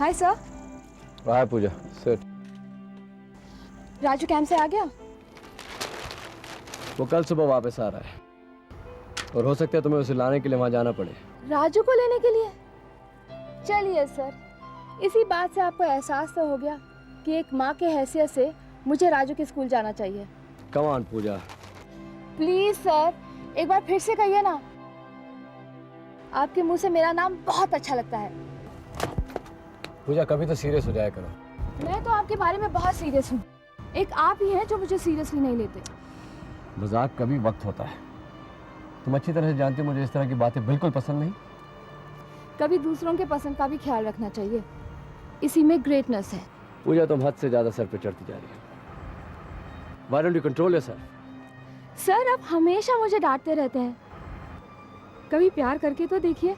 हाय sir. Hi Pooja, sit. Raju camp से आ गया? वो कल सुबह वापस आ रहा है और हो सकता है तुम्हें उसे लाने के लिए वहां जाना पड़े। राजू को लेने के लिए? चलिए सर, इसी बात से आपको एहसास तो हो गया कि एक माँ के हैसियत से मुझे राजू के स्कूल जाना चाहिए। Come on Pooja. Please sir, एक बार फिर से कहिए ना। आपके मुंह से मेरा नाम बहुत अच्छा लगता है। पूजा कभी तो सीरियस हो जाया करो। मैं तो आपके बारे में बहुत सीरियस हूँ। एक आप ही हैं जो मुझे सीरियसली नहीं लेते। मजाक का भी वक्त होता है। तुम अच्छी तरह से जानती हो मुझे इस तरह की बातें बिल्कुल पसंद नहीं। कभी दूसरों के पसंद का भी ख्याल रखना चाहिए, इसी में ग्रेटनेस है। पूजा तुम हद से ज्यादा सर पे चढ़ती जा रही हो। Why don't you control yourself? Sir, आप हमेशा मुझे डांटते रहते हैं। कभी प्यार करके तो देखिए।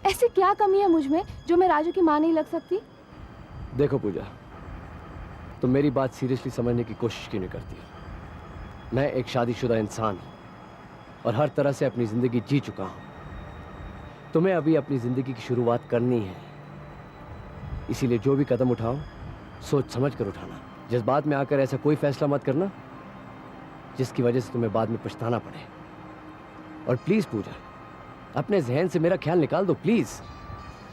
ऐसी क्या कमी है मुझ में जो मैं राजू की मां नहीं लग सकती? देखो पूजा, तुम मेरी बात सीरियसली समझने की कोशिश क्यों नहीं करती? मैं एक शादीशुदा इंसान हूं और हर तरह से अपनी जिंदगी जी चुका हूं। तुम्हें अभी अपनी जिंदगी की शुरुआत करनी है, इसीलिए जो भी कदम उठाओ सोच समझ कर उठाना। जज्बात में आकर ऐसा कोई फैसला मत करना जिसकी वजह से तुम्हें बाद में पछताना पड़े। और प्लीज पूजा, अपने जहन से मेरा ख्याल निकाल दो प्लीज।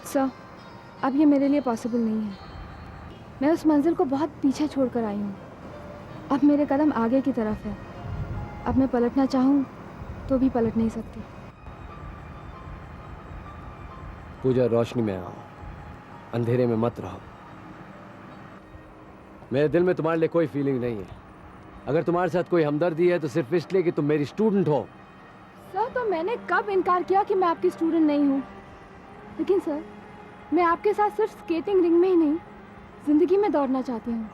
सर, अब ये मेरे लिए पॉसिबल नहीं है। मैं उस मंजिल को बहुत पीछे छोड़कर आई हूँ। अब मेरे कदम आगे की तरफ है। अब मैं पलटना चाहूँ तो भी पलट नहीं सकती। पूजा, रोशनी में आओ, अंधेरे में मत रहो। मेरे दिल में तुम्हारे लिए कोई फीलिंग नहीं है। अगर तुम्हारे साथ कोई हमदर्दी है तो सिर्फ इसलिए कि तुम मेरी स्टूडेंट हो। सर, तो मैंने कब इनकार किया कि मैं आपकी स्टूडेंट नहीं हूँ? लेकिन सर, मैं आपके साथ सिर्फ स्केटिंग रिंग में ही नहीं, जिंदगी में दौड़ना चाहती हूँ।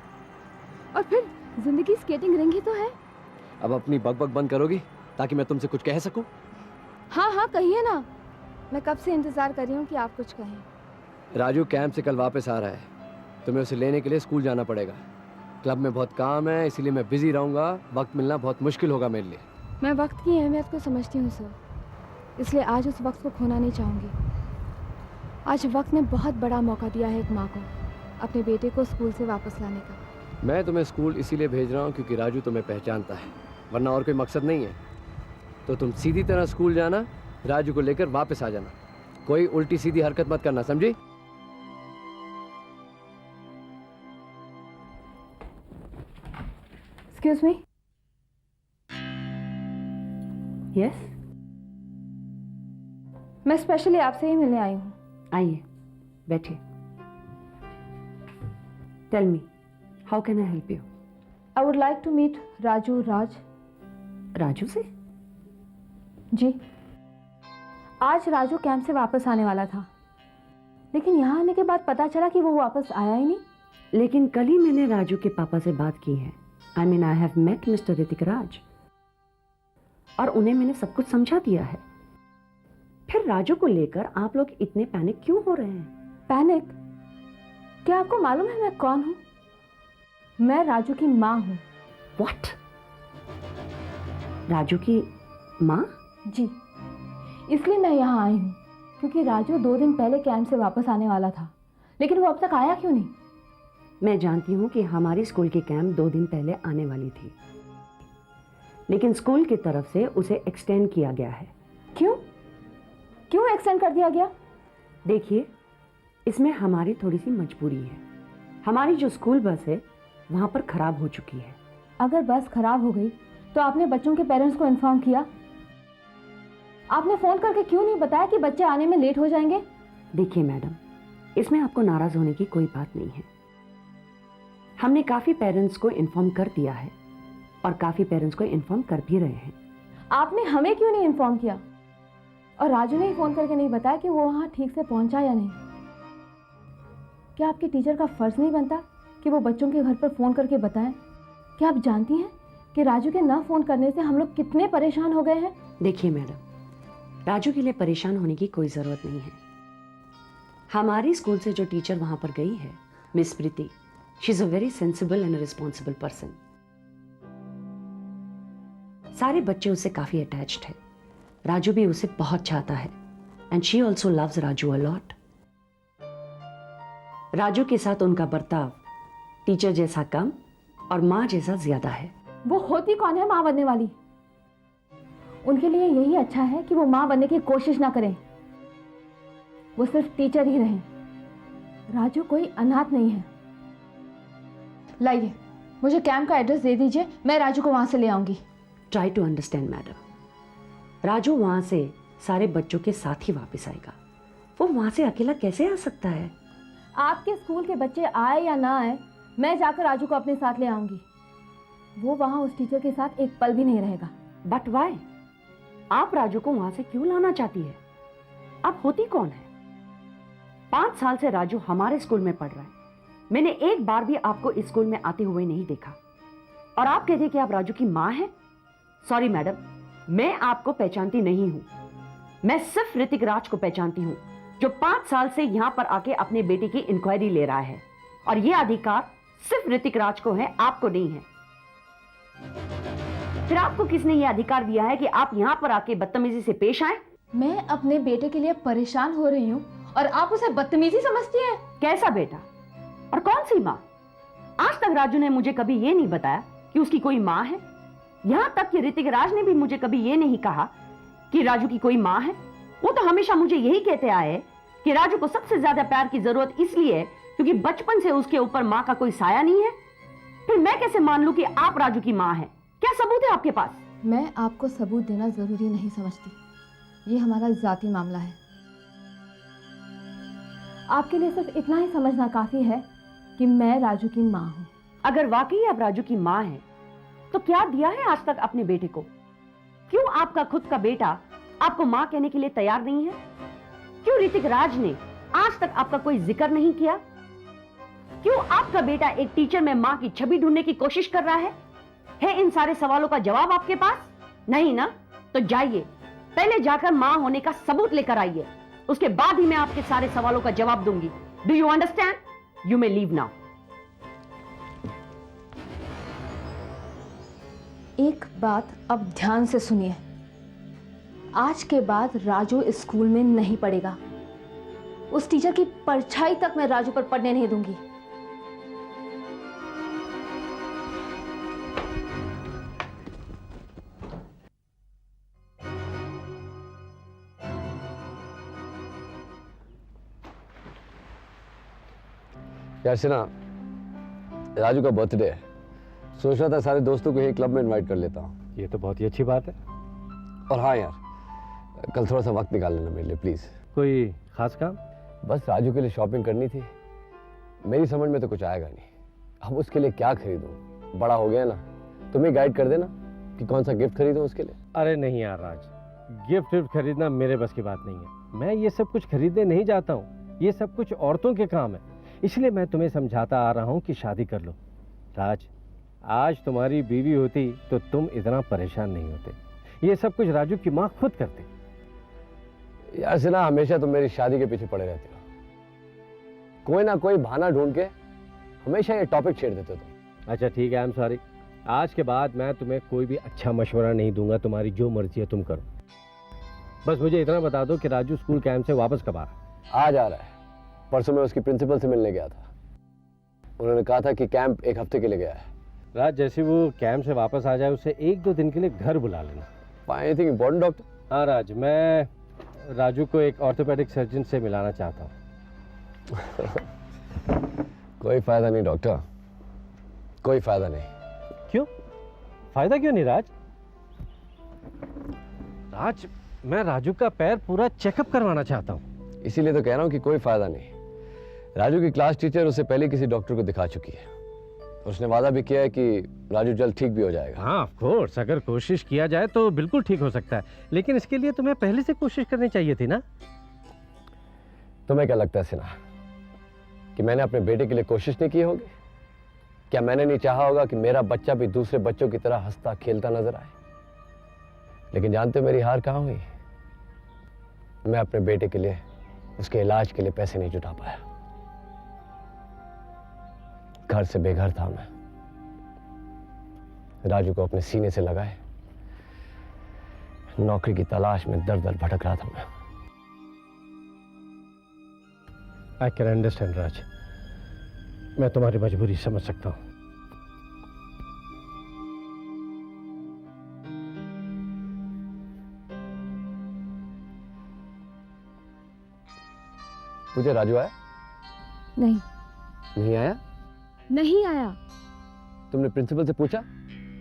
और फिर जिंदगी स्केटिंग रिंग ही तो है। अब अपनी बकबक बंद करोगी ताकि मैं तुमसे कुछ कह सकूं? हाँ हाँ, कहिए ना। मैं कब से इंतजार कर रही हूँ कि आप कुछ कहें। राजू कैंप से कल वापस आ रहा है। तुम्हें उसे लेने के लिए स्कूल जाना पड़ेगा। क्लब में बहुत काम है, इसीलिए मैं बिजी रहूंगा। वक्त मिलना बहुत मुश्किल होगा मेरे लिए। मैं वक्त की अहमियत को समझती हूँ सर, इसलिए आज उस वक्त को खोना नहीं चाहूँगी। आज वक्त ने बहुत बड़ा मौका दिया है एक माँ को अपने बेटे को स्कूल से वापस लाने का। मैं तुम्हें स्कूल इसीलिए भेज रहा हूँ क्योंकि राजू तुम्हें पहचानता है, वरना और कोई मकसद नहीं है। तो तुम सीधी तरह स्कूल जाना, राजू को लेकर वापस आ जाना। कोई उल्टी सीधी हरकत मत करना, समझी? Excuse me. यस, मैं स्पेशली आपसे ही मिलने आई हूँ। आइए बैठिए। Tell me, how can I help you? I would like to meet Raju Raj. Raju से? जी, आज राजू कैंप से वापस आने वाला था, लेकिन यहाँ आने के बाद पता चला कि वो वापस आया ही नहीं। लेकिन कल ही मैंने राजू के पापा से बात की है। I mean, I have met mister Hrithik Raj और उन्हें मैंने सब कुछ समझा दिया है। फिर राजू को लेकर आप लोग इतने पैनिक क्यों हो रहे हैं? पैनिक? क्या आपको मालूम है मैं कौन हूँ? मैं राजू की माँ हूँ। व्हाट? राजू की माँ? जी, इसलिए मैं यहाँ आई हूँ क्योंकि राजू 2 दिन पहले कैंप से वापस आने वाला था, लेकिन वो अब तक आया क्यों नहीं? मैं जानती हूँ कि हमारी स्कूल की कैंप 2 दिन पहले आने वाली थी, लेकिन स्कूल की तरफ से उसे एक्सटेंड किया गया है। क्यों? क्यों एक्सटेंड कर दिया गया? देखिए, इसमें हमारी थोड़ी सी मजबूरी है। हमारी जो स्कूल बस है वहाँ पर खराब हो चुकी है। अगर बस खराब हो गई तो आपने बच्चों के पेरेंट्स को इन्फॉर्म किया? आपने फोन करके क्यों नहीं बताया कि बच्चे आने में लेट हो जाएंगे? देखिए मैडम, इसमें आपको नाराज होने की कोई बात नहीं है। हमने काफी पेरेंट्स को इन्फॉर्म कर दिया है और काफी पेरेंट्स को इन्फॉर्म कर भी रहे हैं। आपने हमें क्यों नहीं इन्फॉर्म किया? और राजू ने ही फोन करके नहीं बताया कि वो वहां ठीक से पहुंचा या नहीं? क्या आपके टीचर का फर्ज नहीं बनता कि वो बच्चों के घर पर फोन करके बताएं? क्या आप जानती हैं कि राजू के ना फोन करने से हम लोग कितने परेशान हो गए हैं? देखिए मैडम, राजू के लिए परेशान होने की कोई जरूरत नहीं है। हमारी स्कूल से जो टीचर वहां पर गई है, miss Preeti, she is a very sensible and responsible person. सारे बच्चे उससे काफी अटैच्ड है। राजू भी उसे बहुत चाहता है and she also loves Raju a lot. Raju के साथ उनका बर्ताव टीचर जैसा कम और माँ जैसा ज्यादा है। वो होती कौन है माँ बनने वाली? उनके लिए यही अच्छा है कि वो माँ बनने की कोशिश ना करें, वो सिर्फ टीचर ही रहें। राजू कोई अनाथ नहीं है। लाइए, मुझे कैंप का एड्रेस दे दीजिए, मैं राजू को वहां से ले आऊंगी। Try to understand madam, Raju वहां से सारे बच्चों के साथ ही वापस आएगा। वो वहां से अकेला कैसे आ सकता है? आपके स्कूल के बच्चे आए या ना आए, मैं जाकर राजू को अपने साथ ले आऊंगी। वो वहां उस टीचर के साथ एक पल भी नहीं रहेगा। But why? आप राजू को वहां से क्यों लाना चाहती है? आप होती कौन है? 5 साल से राजू हमारे स्कूल में पढ़ रहा है। मैंने एक बार भी आपको इस स्कूल में आते हुए नहीं देखा, और आप कहते हैं कि आप राजू की माँ हैं? सॉरी मैडम, मैं आपको पहचानती नहीं हूं। मैं सिर्फ ऋतिक राज को पहचानती हूं, जो 5 साल से यहां पर आके अपने बेटे की इंक्वायरी ले रहा है, और यह अधिकार सिर्फ ऋतिक राज को है, आपको नहीं है। फिर आपको किसने यह अधिकार दिया है कि आप यहां पर आके बदतमीजी से पेश आए? मैं अपने बेटे के लिए परेशान हो रही हूँ और आप उसे बदतमीजी समझती हैं? कैसा बेटा और कौन सी माँ? आज तक राजू ने मुझे कभी ये नहीं बताया कि उसकी कोई माँ है। यहां तक कि ऋतिक राज ने भी मुझे कभी ये नहीं कहा कि राजू की कोई माँ है। वो तो हमेशा मुझे यही कहते आए कि राजू को सबसे ज्यादा प्यार की जरूरत इसलिए है क्योंकि बचपन से उसके ऊपर माँ का कोई साया नहीं है। फिर मैं कैसे मान लूं कि आप राजू की माँ है? क्या सबूत है आपके पास? मैं आपको सबूत देना जरूरी नहीं समझती, ये हमारा जाती मामला है। आपके लिए सिर्फ इतना ही समझना काफी है कि मैं राजू की माँ हूँ। अगर वाकई आप राजू की माँ हैं, तो क्या दिया है आज तक अपने बेटे को? क्यों आपका खुद का बेटा आपको माँ कहने के लिए तैयार नहीं है? क्यों ऋतिक राज ने आज तक आपका कोई जिक्र नहीं किया? क्यों आपका बेटा एक टीचर में माँ की छवि ढूंढने की कोशिश कर रहा है? इन सारे सवालों का जवाब आपके पास नहीं ना? तो जाइए, पहले जाकर माँ होने का सबूत लेकर आइए, उसके बाद ही मैं आपके सारे सवालों का जवाब दूंगी। Do you understand? You may leave now. एक बात अब ध्यान से सुनिए, आज के बाद राजू इस स्कूल में नहीं पढ़ेगा। उस टीचर की परछाई तक मैं राजू पर पड़ने नहीं दूंगी। यार सिना, राजू का बर्थडे है, सोच रहा था सारे दोस्तों को ही क्लब में इनवाइट कर लेता हूँ। ये तो बहुत ही अच्छी बात है। और हाँ यार, कल थोड़ा सा वक्त निकाल लेना मेरे लिए प्लीज। कोई खास काम? बस राजू के लिए शॉपिंग करनी थी। मेरी समझ में तो कुछ आएगा नहीं, अब उसके लिए क्या खरीदूं? बड़ा हो गया ना, तुम ही गाइड कर देना कि कौन सा गिफ्ट खरीदूं उसके लिए। अरे नहीं यार राज, गिफ्ट खरीदना मेरे बस की बात नहीं है। मैं ये सब कुछ खरीदने नहीं जाता हूँ, ये सब कुछ औरतों के काम है। इसलिए मैं तुम्हें समझाता आ रहा हूँ कि शादी कर लो। राज, आज तुम्हारी बीवी होती तो तुम इतना परेशान नहीं होते। ये सब कुछ राजू की माँ खुद करती। यार सिना, हमेशा तुम मेरी शादी के पीछे पड़े रहते हो, कोई ना कोई बहाना ढूंढ के हमेशा ये टॉपिक छेड़ देते हो तुम। अच्छा ठीक है, आई एम सॉरी। आज के बाद मैं तुम्हें कोई भी अच्छा मशवरा नहीं दूंगा, तुम्हारी जो मर्जी है तुम करो। बस मुझे इतना बता दो कि राजू स्कूल कैंप से वापस कब आ रहा है? आज आ रहा है। परसों मैं उसकी प्रिंसिपल से मिलने गया था, उन्होंने कहा था कि कैंप 1 हफ्ते के लिए गया है। राज, जैसे वो कैंप से वापस आ जाए उसे 1-2 दिन के लिए घर बुला लेना। Anything important doctor? हाँ राज, मैं राजू को एक ऑर्थोपेडिक सर्जन से मिलाना चाहता हूँ। कोई फायदा नहीं डॉक्टर, कोई फायदा नहीं। क्यों? फायदा क्यों नहीं राज? राज, मैं राजू का पैर पूरा चेकअप करवाना चाहता हूँ। इसीलिए तो कह रहा हूँ कि कोई फायदा नहीं। राजू की क्लास टीचर उससे पहले किसी डॉक्टर को दिखा चुकी है, उसने वादा भी किया है कि राजू जल्द ठीक भी हो जाएगा। हाँ ऑफ कोर्स, अगर कोशिश किया जाए तो बिल्कुल ठीक हो सकता है, लेकिन इसके लिए तुम्हें पहले से कोशिश करनी चाहिए थी ना। तुम्हें क्या लगता है सिन्हा कि मैंने अपने बेटे के लिए कोशिश नहीं की होगी? क्या मैंने नहीं चाहा होगा कि मेरा बच्चा भी दूसरे बच्चों की तरह हंसता खेलता नजर आए? लेकिन जानते हो मेरी हार कहाँ हुई? मैं अपने बेटे के लिए, उसके इलाज के लिए पैसे नहीं जुटा पाया। घर से बेघर था मैं, राजू को अपने सीने से लगाए नौकरी की तलाश में दर दर भटक रहा था मैं। आई कैन अंडरस्टैंड राज, मैं तुम्हारी मजबूरी समझ सकता हूं। पूजा, राजू आया? नहीं, नहीं आया? नहीं आया। तुमने प्रिंसिपल से पूछा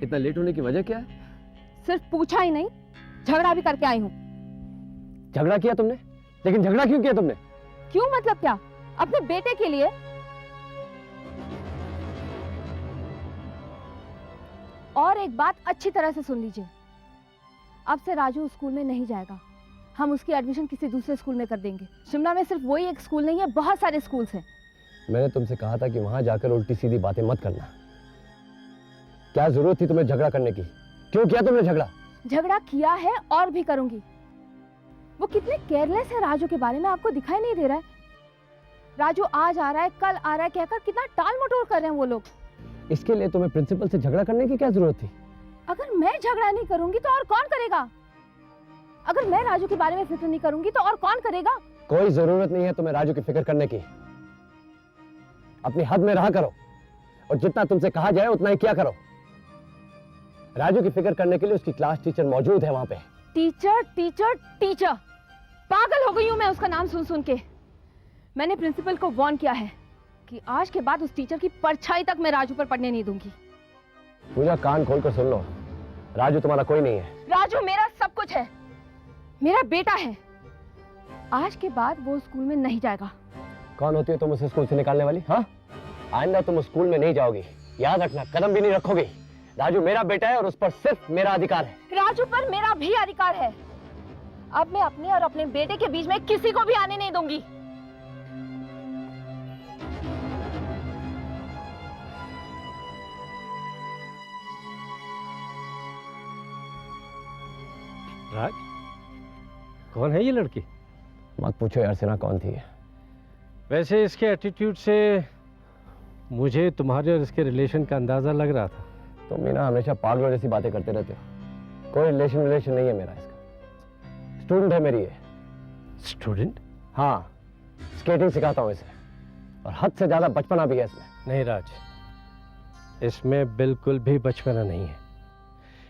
इतना लेट होने की वजह क्या है? सिर्फ पूछा ही नहीं, झगड़ा भी करके आई हूँ। झगड़ा किया तुमने? लेकिन झगड़ा क्यों किया तुमने? क्यों मतलब क्या? अपने बेटे के लिए। और एक बात अच्छी तरह से सुन लीजिए, अब से राजू स्कूल में नहीं जाएगा। हम उसकी एडमिशन किसी दूसरे स्कूल में कर देंगे। शिमला में सिर्फ वही एक स्कूल नहीं है, बहुत सारे स्कूल्स हैं। मैंने तुमसे कहा था कि वहां जाकर उल्टी सीधी बातें मत करना। क्या जरूरत थी तुम्हें झगड़ा करने की? क्यों किया तुमने झगड़ा? झगड़ा किया है और भी करूंगी। वो कितने केयरलेस है राजू के बारे में, आपको दिखाई नहीं दे रहा है? राजू आज आ रहा है, कल आ रहा है कहकर कितना टाल मटोल कर रहे हैं वो लोग। इसके लिए तुम्हें प्रिंसिपल से झगड़ा करने की क्या जरूरत थी? अगर मैं झगड़ा नहीं करूंगी तो और कौन करेगा? अगर मैं राजू के बारे में फिक्र नहीं करूंगी तो और कौन करेगा? कोई जरूरत नहीं है तुम्हें राजू की फिक्र करने की। अपनी हद में रहा करो और जितना तुमसे कहा जाए उतना ही किया करो। राजू की फिक्र करने के लिए उसकी क्लास टीचर मौजूद है वहां पे। टीचर टीचर टीचर, पागल हो गई हूं मैं उसका नाम सुन सुन के। मैंने प्रिंसिपल को वार्न किया है कि आज के बाद उस टीचर की परछाई तक मैं राजू पर पड़ने नहीं दूंगी। पूजा, कान खोलकर सुन लो, राजू तुम्हारा कोई नहीं है। राजू मेरा सब कुछ है, मेरा बेटा है। आज के बाद वो स्कूल में नहीं जाएगा। कौन होती है तुम उसे स्कूल से निकालने वाली? हाँ, आइंदा तुम स्कूल में नहीं जाओगी, याद रखना, कदम भी नहीं रखोगी। राजू मेरा बेटा है और उस पर सिर्फ मेरा अधिकार है। राजू पर मेरा भी अधिकार है। अब मैं अपने और अपने बेटे के बीच में किसी को भी आने नहीं दूंगी। राज, कौन है ये लड़की? मत पूछो यार सिन्हा, कौन थी? वैसे इसके एटीट्यूड से मुझे तुम्हारे और इसके रिलेशन का अंदाजा लग रहा था। तुम भी ना हमेशा पागलों जैसी बातें करते रहते हो। कोई रिलेशन नहीं है मेरा इसका। स्टूडेंट है मेरी ये। स्टूडेंट? हाँ, स्केटिंग सिखाता हूँ इसे और हद से ज्यादा बचपना भी है इसमें। नहीं राज, इसमें बिल्कुल भी बचपना नहीं है।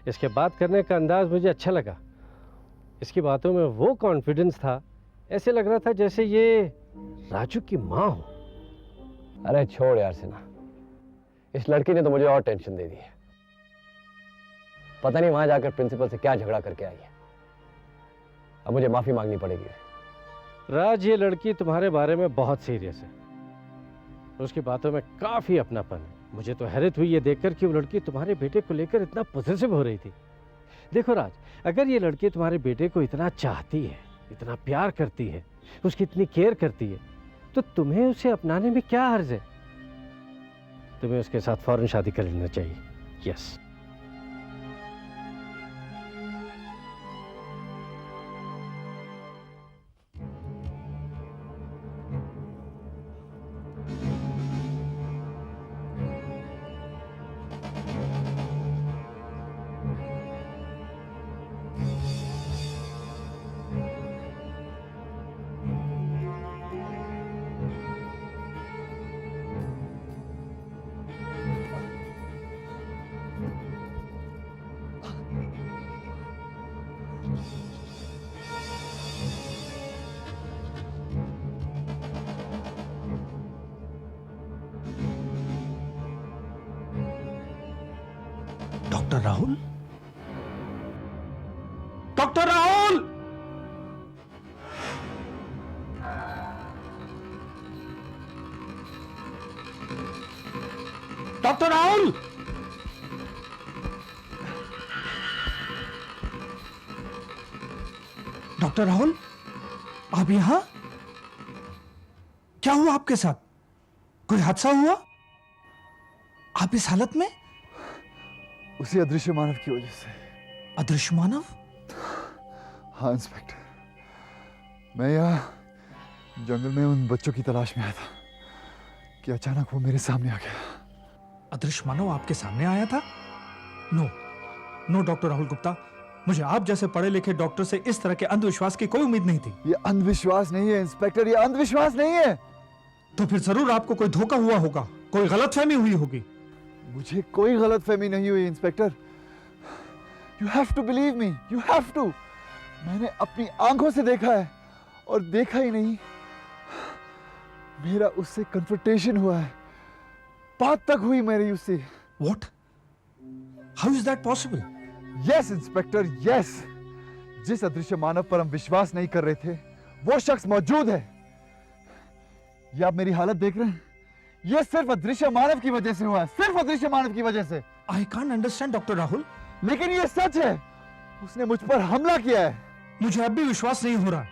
इसके बात करने का अंदाज मुझे अच्छा लगा। इसकी बातों में वो कॉन्फिडेंस था, ऐसे लग रहा था जैसे ये राजू की माँ हो। अरे छोड़ यार सिन्हा, इस लड़की ने तो मुझे और टेंशन दे दी है। पता नहीं वहां जाकर प्रिंसिपल से क्या झगड़ा करके आई है। अब मुझे माफी मांगनी पड़ेगी। राज, ये लड़की तुम्हारे बारे में बहुत सीरियस है। उसकी बातों में काफी अपनापन है। मुझे तो हैरत हुई ये देखकर कि वो लड़की तुम्हारे बेटे को लेकर इतना पॉजिटिव हो रही थी। देखो राज, अगर ये लड़की तुम्हारे बेटे को इतना चाहती है, इतना प्यार करती है, उसकी इतनी केयर करती है, तो तुम्हें उसे अपनाने में क्या हर्ज है? तुम्हें उसके साथ फौरन शादी कर लेना चाहिए। Yes. Doctor Rahul, doctor Rahul, doctor Rahul, doctor Rahul, आप यहां? क्या हुआ आपके साथ? कोई हादसा हुआ? आप इस हालत में? उसी अदृश्य मानव की वजह से। अदृश्य मानव? हाँ इंस्पेक्टर, मैं यहाँ जंगल में उन बच्चों की तलाश में आया था कि अचानक वो मेरे सामने आ गया। अदृश्य मानव आपके सामने आया था? No no doctor Rahul Gupta, मुझे आप जैसे पढ़े लिखे डॉक्टर से इस तरह के अंधविश्वास की कोई उम्मीद नहीं थी। ये अंधविश्वास नहीं है इंस्पेक्टर, ये अंधविश्वास नहीं है। तो फिर जरूर आपको कोई धोखा हुआ होगा। कोई गलतफहमी हुई होगी। मुझे कोई गलतफहमी नहीं हुई inspector. You have to believe me, you have to. मैंने अपनी आंखों से देखा है, और देखा ही नहीं, मेरा उससे कन्फ्रंटेशन हुआ है, बात तक हुई मेरी उससे। What? How is that possible? Yes inspector, yes. जिस अदृश्य मानव पर हम विश्वास नहीं कर रहे थे, वो शख्स मौजूद है। ये आप मेरी हालत देख रहे हैं? ये सिर्फ अदृश्य मानव की वजह से हुआ है, सिर्फ अदृश्य मानव की वजह से। I can't understand, doctor Rahul. लेकिन ये सच है, उसने मुझ पर हमला किया है। मुझे अब भी विश्वास नहीं हो रहा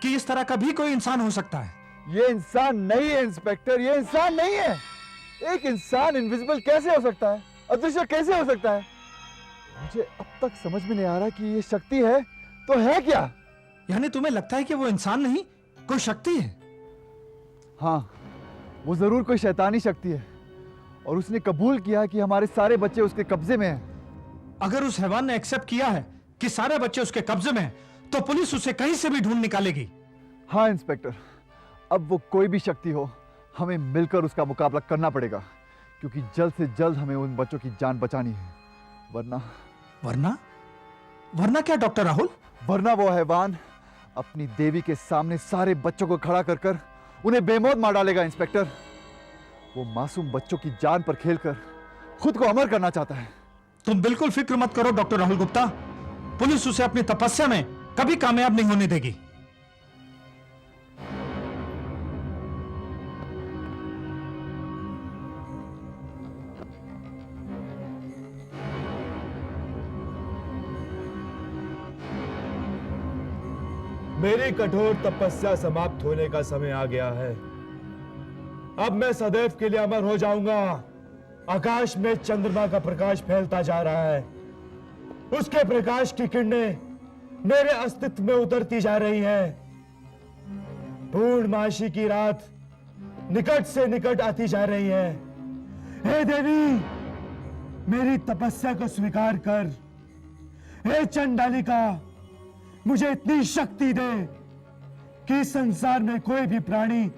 कि इस तरह का भी कोई इंसान हो सकता है। ये इंसान नहीं है इंस्पेक्टर, ये इंसान नहीं है। एक इंसान इनविजिबल कैसे हो सकता है, अदृश्य कैसे हो सकता है? मुझे अब तक समझ में नहीं आ रहा कि ये शक्ति है तो है क्या। यानी तुम्हें लगता है कि वो इंसान नहीं, कोई शक्ति है? हाँ, वो जरूर कोई शैतानी शक्ति है, और उसने कबूल किया कि हमारे सारे बच्चे उसके कब्जे में हैं। अगर उस हैवान ने एक्सेप्ट किया है कि सारे बच्चे उसके कब्जे में हैं, तो पुलिस उसे कहीं से भी ढूंढ निकालेगी। हाँ इंस्पेक्टर, अब वो कोई भी शक्ति हो, हमें मिलकर उसका मुकाबला करना पड़ेगा, क्योंकि जल्द से जल्द हमें उन बच्चों की जान बचानी है। वरना वरना वरना क्या डॉक्टर राहुल? वरना वो हैवान अपनी देवी के सामने सारे बच्चों को खड़ा कर कर उन्हें बेमौत मार डालेगा इंस्पेक्टर। वो मासूम बच्चों की जान पर खेलकर खुद को अमर करना चाहता है। तुम बिल्कुल फिक्र मत करो डॉक्टर राहुल गुप्ता, पुलिस उसे अपनी तपस्या में कभी कामयाब नहीं होने देगी। मेरी कठोर तपस्या समाप्त होने का समय आ गया है। अब मैं सदैव के लिए अमर हो जाऊंगा। आकाश में चंद्रमा का प्रकाश फैलता जा रहा है, उसके प्रकाश की किरणें मेरे अस्तित्व में उतरती जा रही हैं। पूर्णमासी की रात निकट से निकट आती जा रही है। हे देवी, मेरी तपस्या को स्वीकार कर। हे चंडालिका, मुझे इतनी शक्ति दे कि इस संसार में कोई भी प्राणी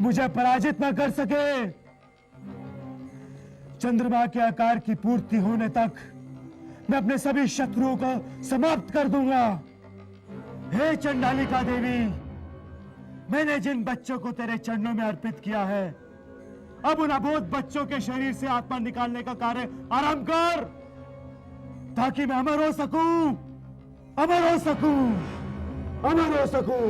मुझे पराजित न कर सके। चंद्रमा के आकार की पूर्ति होने तक मैं अपने सभी शत्रुओं को समाप्त कर दूंगा। हे चंडालिका देवी, मैंने जिन बच्चों को तेरे चरणों में अर्पित किया है, अब उन अबोध बच्चों के शरीर से आत्मा निकालने का कार्य आरंभ कर, ताकि मैं अमर हो सकूं, अमर हो सकूं, अमर हो सकूं।